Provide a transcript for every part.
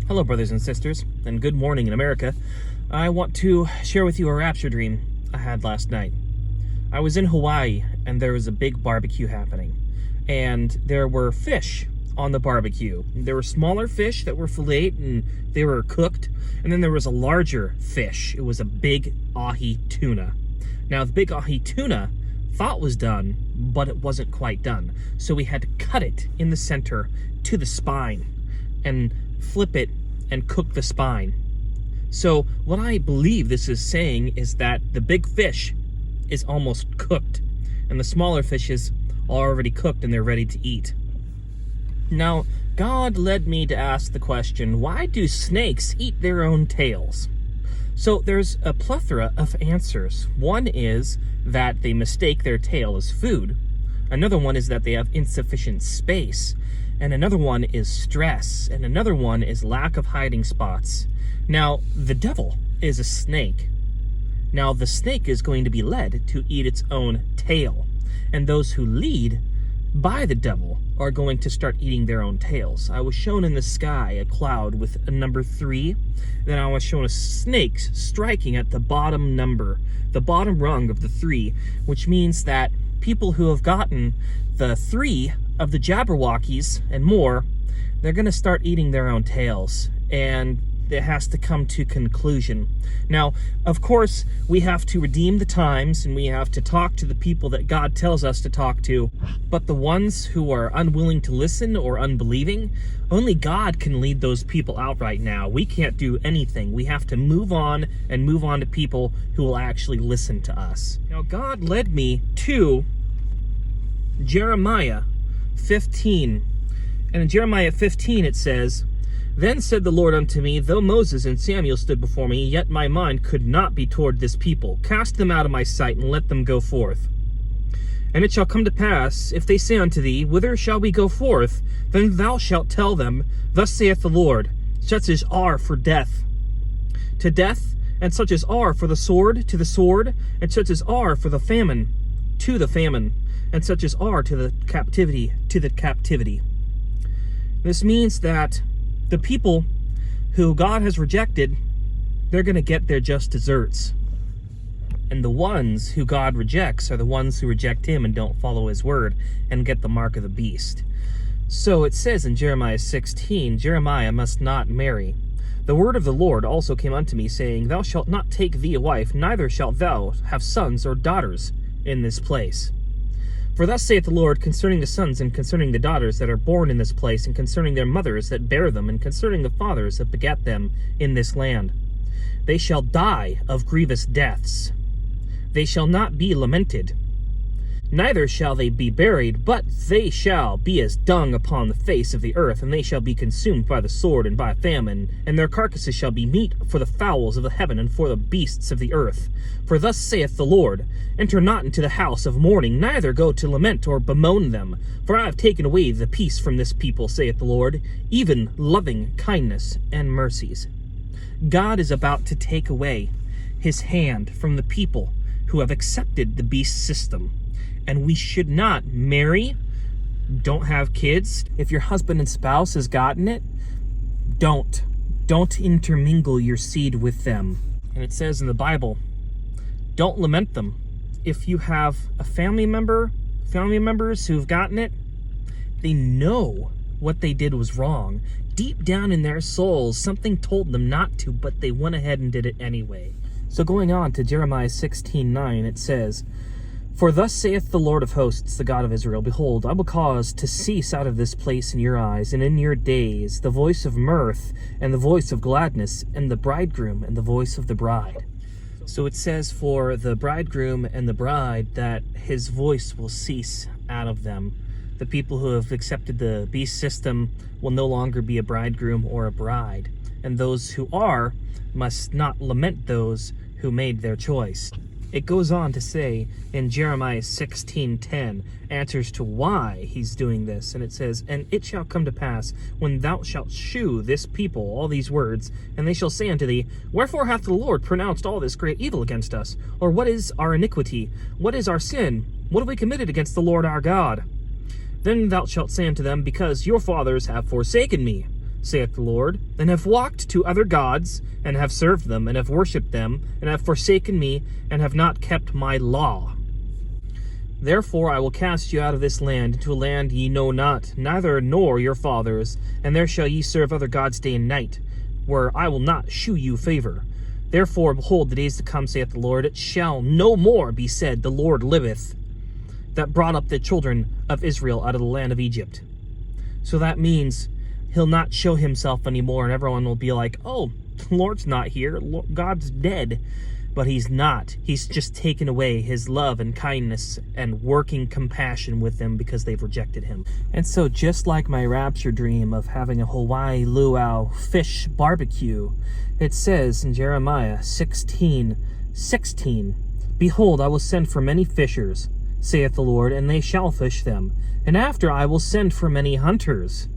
Hello, brothers and sisters, and good morning in America. I want to share with you a rapture dream I had last night. I was in Hawaii, and there was a big barbecue happening, and there were fish on the barbecue. There were smaller fish that were filleted, and they were cooked, and then there was a larger fish. It was a big ahi tuna. Now, the big ahi tuna thought was done, but it wasn't quite done. So we had to cut it in the center to the spine and flip it and cook the spine. So what I believe this is saying is that the big fish is almost cooked and the smaller fishes are already cooked and they're ready to eat. Now, God led me to ask the question, why do snakes eat their own tails? So there's a plethora of answers. One is that they mistake their tail as food. Another one is that they have insufficient space. And another one is stress. And another one is lack of hiding spots. Now, the devil is a snake. Now, the snake is going to be led to eat its own tail. And those who lead by the devil are going to start eating their own tails. I was shown in the sky a cloud with a number 3. Then I was shown a snake striking at the bottom number, the bottom rung of the 3, which means that people who have gotten the 3 of the Jabberwockies and more, they're going to start eating their own tails, and it has to come to conclusion. Now, of course, we have to redeem the times, and we have to talk to the people that God tells us to talk to, but the ones who are unwilling to listen or unbelieving, only God can lead those people out right now. We can't do anything. We have to move on and move on to people who will actually listen to us. Now, God led me to Jeremiah 15. And in Jeremiah 15 it says, "Then said the Lord unto me, Though Moses and Samuel stood before me, yet my mind could not be toward this people. Cast them out of my sight, and let them go forth. And it shall come to pass, if they say unto thee, Whither shall we go forth? Then thou shalt tell them, Thus saith the Lord, such as are for death, to death, and such as are for the sword, to the sword, and such as are for the famine, to the famine, and such as are to the captivity, to the captivity." This means that the people who God has rejected, they're going to get their just desserts. And the ones who God rejects are the ones who reject him and don't follow his word and get the mark of the beast. So it says in Jeremiah 16, Jeremiah must not marry. "The word of the Lord also came unto me, saying, Thou shalt not take thee a wife, neither shalt thou have sons or daughters in this place. For thus saith the Lord concerning the sons and concerning the daughters that are born in this place, and concerning their mothers that bear them, and concerning the fathers that begat them in this land. They shall die of grievous deaths. They shall not be lamented, neither shall they be buried, but they shall be as dung upon the face of the earth, and they shall be consumed by the sword and by famine, and their carcasses shall be meat for the fowls of the heaven and for the beasts of the earth. For thus saith the Lord, Enter not into the house of mourning, neither go to lament or bemoan them. For I have taken away the peace from this people, saith the Lord, even loving kindness and mercies." God is about to take away his hand from the people who have accepted the beast system. And we should not marry, don't have kids. If your husband and spouse has gotten it, don't intermingle your seed with them. And it says in the Bible, don't lament them. If you have a family members who've gotten it, they know what they did was wrong. Deep down in their souls, something told them not to, but they went ahead and did it anyway. So going on to Jeremiah 16:9, it says, "For thus saith the Lord of hosts, the God of Israel, Behold, I will cause to cease out of this place in your eyes, and in your days, the voice of mirth, and the voice of gladness, and the bridegroom, and the voice of the bride." So it says for the bridegroom and the bride that his voice will cease out of them. The people who have accepted the beast system will no longer be a bridegroom or a bride. And those who are must not lament those who made their choice. It goes on to say in Jeremiah 16:10, answers to why he's doing this. And it says, "And it shall come to pass, when thou shalt shew this people all these words, and they shall say unto thee, Wherefore hath the Lord pronounced all this great evil against us? Or what is our iniquity? What is our sin? What have we committed against the Lord our God? Then thou shalt say unto them, Because your fathers have forsaken me, saith the Lord, and have walked to other gods, and have served them, and have worshipped them, and have forsaken me, and have not kept my law. Therefore I will cast you out of this land into a land ye know not, neither nor your fathers, and there shall ye serve other gods day and night, where I will not shew you favor. Therefore, behold, the days to come, saith the Lord, it shall no more be said, the Lord liveth, that brought up the children of Israel out of the land of Egypt. So that means he'll not show himself anymore, and everyone will be like, oh, the Lord's not here, God's dead. But he's not. He's just taken away his love and kindness and working compassion with them because they've rejected him. And so just like my rapture dream of having a Hawaii luau fish barbecue, it says in Jeremiah 16:16, Behold, I will send for many fishers, saith the Lord, and they shall fish them. And after I will send for many hunters,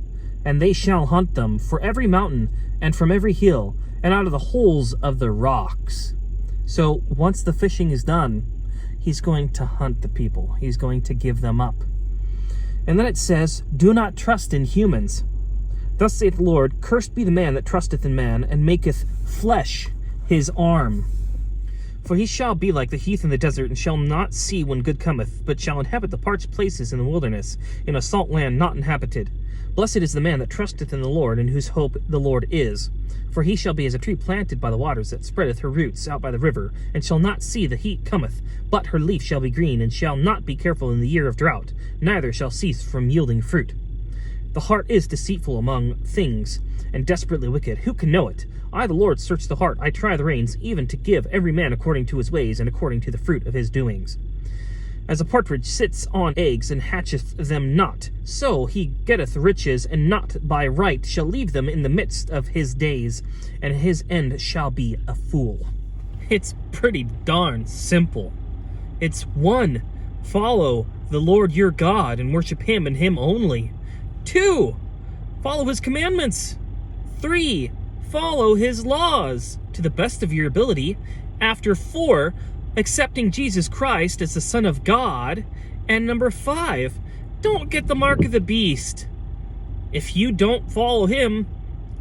and they shall hunt them for every mountain and from every hill, and out of the holes of the rocks. So once the fishing is done, he's going to hunt the people. He's going to give them up. And then it says, Do not trust in humans. Thus saith the Lord, Cursed be the man that trusteth in man, and maketh flesh his arm. For he shall be like the heath in the desert, and shall not see when good cometh, but shall inhabit the parched places in the wilderness, in a salt land not inhabited. Blessed is the man that trusteth in the Lord, in whose hope the Lord is. For he shall be as a tree planted by the waters, that spreadeth her roots out by the river, and shall not see the heat cometh, but her leaf shall be green, and shall not be careful in the year of drought, neither shall cease from yielding fruit. The heart is deceitful among things, and desperately wicked. Who can know it? I, the Lord, search the heart. I try the reins, even to give every man according to his ways, and according to the fruit of his doings. As a partridge sits on eggs, and hatcheth them not, so he getteth riches, and not by right shall leave them in the midst of his days, and his end shall be a fool. It's pretty darn simple. It's 1, follow the Lord your God, and worship him and him only. 2, follow his commandments. 3, follow his laws to the best of your ability. After 4, accepting Jesus Christ as the Son of God. And number 5, don't get the mark of the beast. If you don't follow him,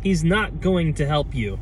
he's not going to help you.